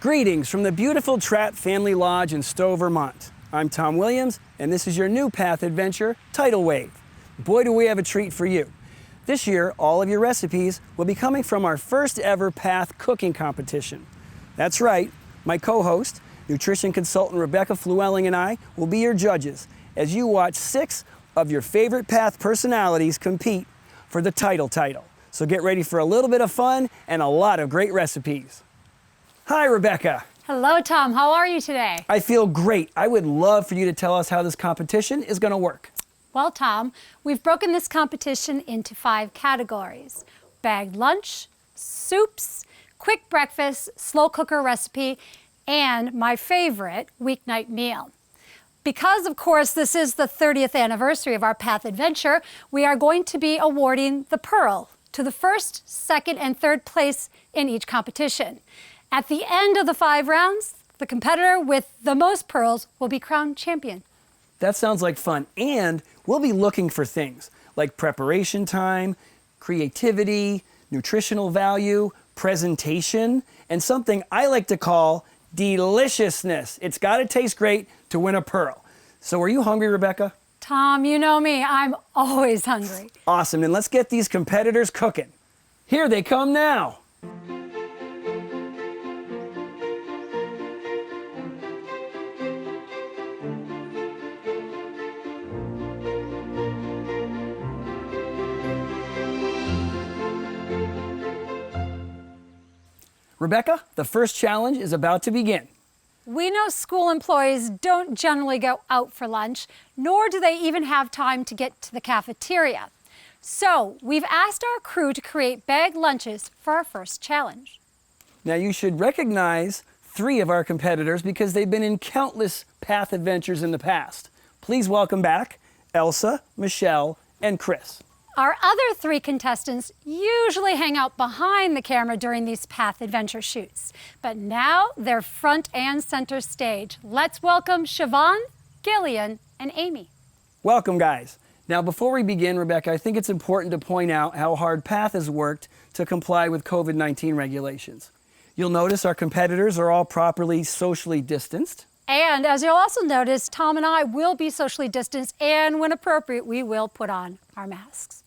Greetings from the beautiful Trapp Family Lodge in Stowe, Vermont. I'm Tom Williams, and this is your new Path adventure, Tidal Wave. Boy, do we have a treat for you. This year, all of your recipes will be coming from our first ever Path cooking competition. That's right, my co-host, nutrition consultant Rebecca Flewelling, and I will be your judges as you watch 6 of your favorite Path personalities compete for the title. So get ready for a little bit of fun and a lot of great recipes. Hi, Rebecca. Hello, Tom. How are you today? I feel great. I would love for you to tell us how this competition is going to work. Well, Tom, we've broken this competition into 5 categories: bagged lunch, soups, quick breakfast, slow cooker recipe, and my favorite, weeknight meal. Because, of course, this is the 30th anniversary of our Path adventure, we are going to be awarding the Pearl to the first, second, and third place in each competition. At the end of the 5 rounds, the competitor with the most pearls will be crowned champion. That sounds like fun, and we'll be looking for things like preparation time, creativity, nutritional value, presentation, and something I like to call deliciousness. It's got to taste great to win a pearl. So are you hungry, Rebecca? Tom, you know me, I'm always hungry. Awesome, then let's get these competitors cooking. Here they come now. Rebecca, the first challenge is about to begin. We know school employees don't generally go out for lunch, nor do they even have time to get to the cafeteria. So we've asked our crew to create bagged lunches for our first challenge. Now you should recognize 3 of our competitors because they've been in countless Path adventures in the past. Please welcome back Elsa, Michelle, and Chris. Our other 3 contestants usually hang out behind the camera during these Path adventure shoots, but now they're front and center stage. Let's welcome Siobhan, Gillian, and Amy. Welcome, guys. Now, before we begin, Rebecca, I think it's important to point out how hard Path has worked to comply with COVID-19 regulations. You'll notice our competitors are all properly socially distanced. And as you'll also notice, Tom and I will be socially distanced, and when appropriate, we will put on our masks.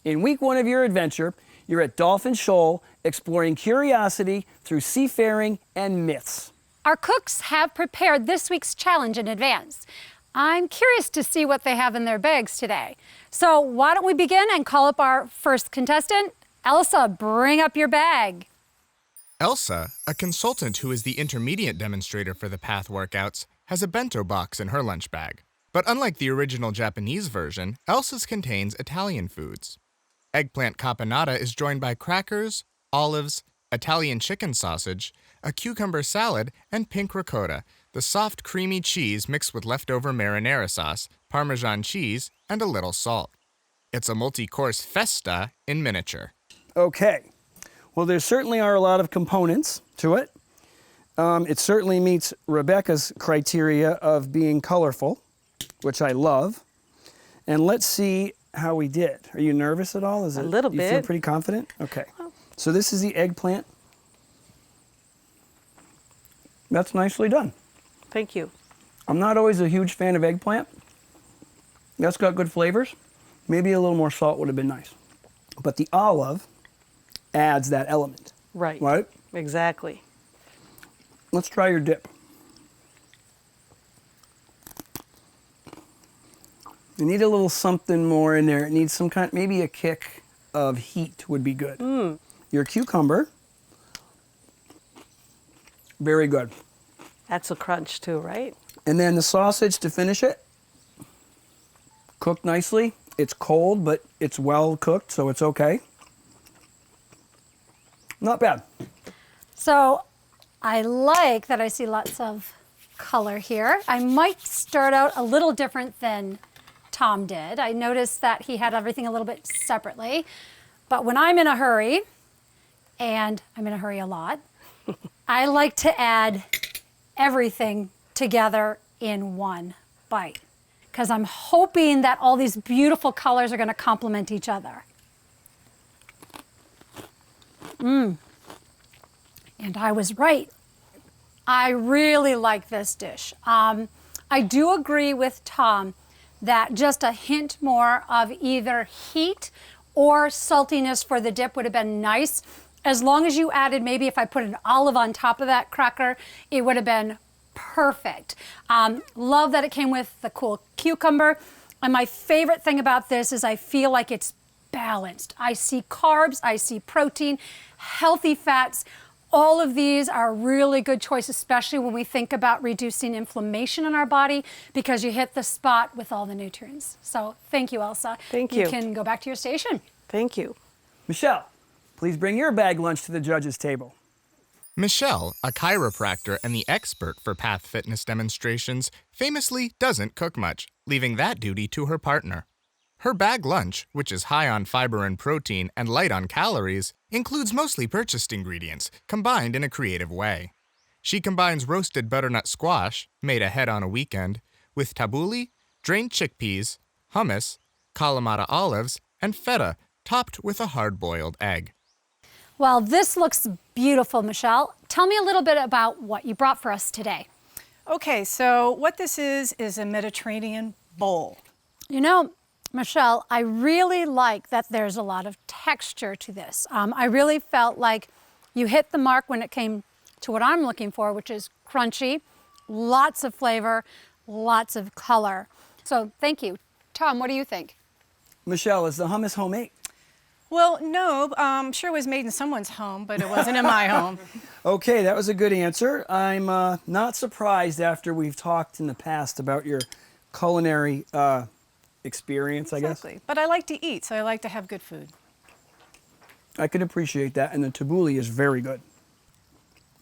In week 1 of your adventure, you're at Dolphin Shoal, exploring curiosity through seafaring and myths. Our cooks have prepared this week's challenge in advance. I'm curious to see what they have in their bags today. So why don't we begin and call up our first contestant? Elsa, bring up your bag. Elsa, a consultant who is the intermediate demonstrator for the Path workouts, has a bento box in her lunch bag. But unlike the original Japanese version, Elsa's contains Italian foods. Eggplant caponata is joined by crackers, olives, Italian chicken sausage, a cucumber salad, and pink ricotta, the soft, creamy cheese mixed with leftover marinara sauce, Parmesan cheese, and a little salt. It's a multi-course festa in miniature. Okay. Well, there certainly are a lot of components to it. It certainly meets Rebecca's criteria of being colorful, which I love. And let's see how we did. Are you nervous at all? A little bit. You feel pretty confident? Okay. So this is the eggplant. That's nicely done. Thank you. I'm not always a huge fan of eggplant. That's got good flavors. Maybe a little more salt would have been nice. But the olive adds that element. Right. Right? Exactly. Let's try your dip. You need a little something more in there. It needs some kind, maybe a kick of heat would be good. Your cucumber, very good. That's a crunch too, right? And then the sausage to finish it, cooked nicely. It's cold, but it's well cooked, so it's okay. Not bad. So I like that I see lots of color here. I might start out a little different than Tom did. I noticed that he had everything a little bit separately. But when I'm in a hurry, and I'm in a hurry a lot, I like to add everything together in one bite, because I'm hoping that all these beautiful colors are going to complement each other. And I was right. I really like this dish. I do agree with Tom that just a hint more of either heat or saltiness for the dip would have been nice. As long as you added, maybe if I put an olive on top of that cracker, it would have been perfect. Love that it came with the cool cucumber. And my favorite thing about this is I feel like it's balanced. I see carbs, I see protein, healthy fats. All of these are really good choice, especially when we think about reducing inflammation in our body, because you hit the spot with all the nutrients. So thank you, Elsa. Thank you. You can go back to your station. Thank you. Michelle, please bring your bag lunch to the judges' table. Michelle, a chiropractor and the expert for Path Fitness demonstrations, famously doesn't cook much, leaving that duty to her partner. Her bag lunch, which is high on fiber and protein and light on calories, includes mostly purchased ingredients, combined in a creative way. She combines roasted butternut squash, made ahead on a weekend, with tabbouleh, drained chickpeas, hummus, Kalamata olives, and feta, topped with a hard-boiled egg. Well, this looks beautiful, Michelle. Tell me a little bit about what you brought for us today. Okay, so what this is a Mediterranean bowl. You know, Michelle, I really like that there's a lot of texture to this. I really felt like you hit the mark when it came to what I'm looking for, which is crunchy, lots of flavor, lots of color. So thank you. Tom, what do you think? Michelle, is the hummus homemade? Well, no, I'm sure it was made in someone's home, but it wasn't in my home. Okay, that was a good answer. I'm not surprised after we've talked in the past about your culinary experience, I guess. Exactly. But I like to eat, so I like to have good food. I can appreciate that, and the tabbouleh is very good.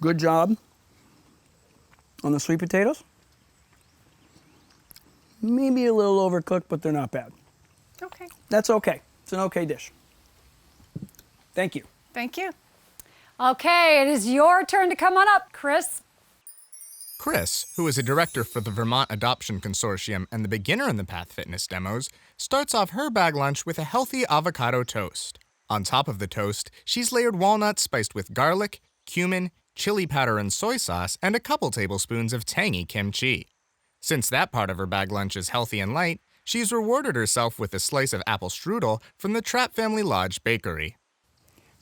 Good job on the sweet potatoes. Maybe a little overcooked, but they're not bad. Okay. That's okay. It's an okay dish. Thank you. Thank you. Okay, it is your turn to come on up, Chris. Chris, who is a director for the Vermont Adoption Consortium and the beginner in the Path Fitness demos, starts off her bag lunch with a healthy avocado toast. On top of the toast, she's layered walnuts spiced with garlic, cumin, chili powder and soy sauce, and a couple tablespoons of tangy kimchi. Since that part of her bag lunch is healthy and light, she's rewarded herself with a slice of apple strudel from the Trapp Family Lodge Bakery.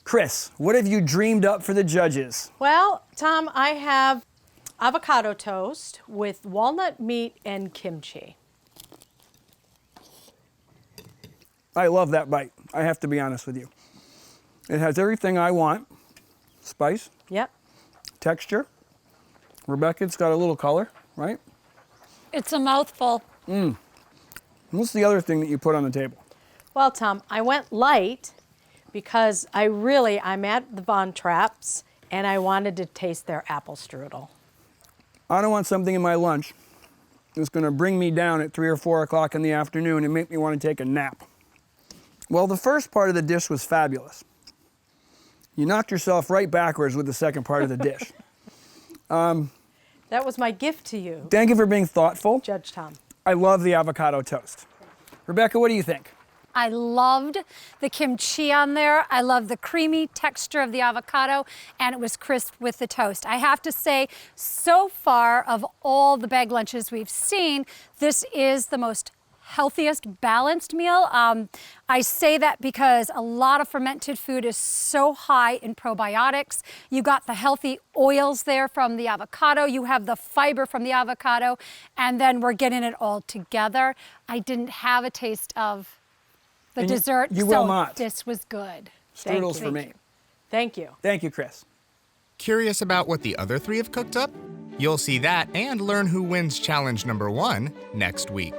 Chris, what have you dreamed up for the judges? Well, Tom, I have avocado toast with walnut meat and kimchi. I love that bite. I have to be honest with you. It has everything I want. Spice, Yep. texture. Rebecca, it's got a little color, right? It's a mouthful. What's the other thing that you put on the table? Well, Tom, I went light because I'm at the Von Trapps and I wanted to taste their apple strudel. I don't want something in my lunch that's going to bring me down at 3 or 4 o'clock in the afternoon and make me want to take a nap. Well, the first part of the dish was fabulous. You knocked yourself right backwards with the second part of the dish. That was my gift to you, Thank you for being thoughtful. Judge Tom. I love the avocado toast. Rebecca, what do you think? I loved the kimchi on there. I love the creamy texture of the avocado, and it was crisp with the toast. I have to say, so far of all the bag lunches we've seen, this is the most healthiest, balanced meal. I say that because a lot of fermented food is so high in probiotics. You got the healthy oils there from the avocado, you have the fiber from the avocado, and then we're getting it all together. I didn't have a taste of the And dessert, you so will not. this was good. Strudels for me. Thank you. Thank you, Chris. Curious about what the other three have cooked up? You'll see that and learn who wins challenge number 1 next week.